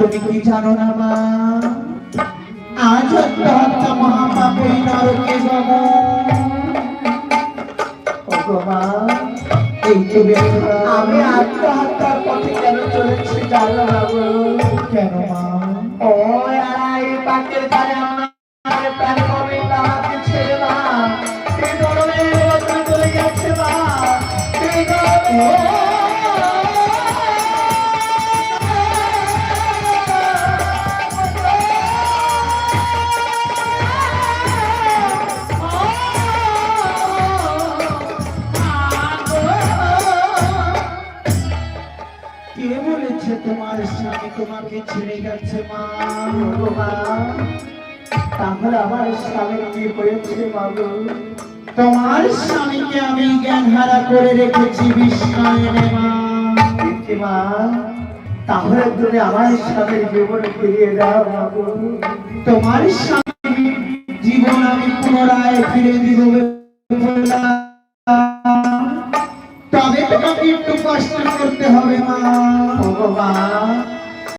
তুমি কি জানো না মা, আজ আত্মহত্যা মহাপাপে নরকে যাব। ওগো মা, এই তো আমি আত্মহত্যার পথে কেন চলেছি জানো না গো? কেন মা? ও এই পাকের গায়ে আমার প্রাণ কবে আমাকে ছেড়ে মা, এই ধরনের কথা চলে যাচ্ছে মা, এই কে বলেছে তোমার স্বামী তোমাকে ছেড়ে গেছে মা? তাহলে আমার স্বামীর কি হয়েছে বাবু? তোমার স্বামীকে আমি জ্ঞান হারা করে রেখেছি বিস্ময়ে মা। মা, তাহলে তুমি আমার স্বামীর জীবন ফিরিয়ে দাও বাবু। তোমার স্বামী জীবন আমি পুনরায় ফিরে দিব, তবে তোমাকে একটু কষ্ট করতে হবে মা। মা,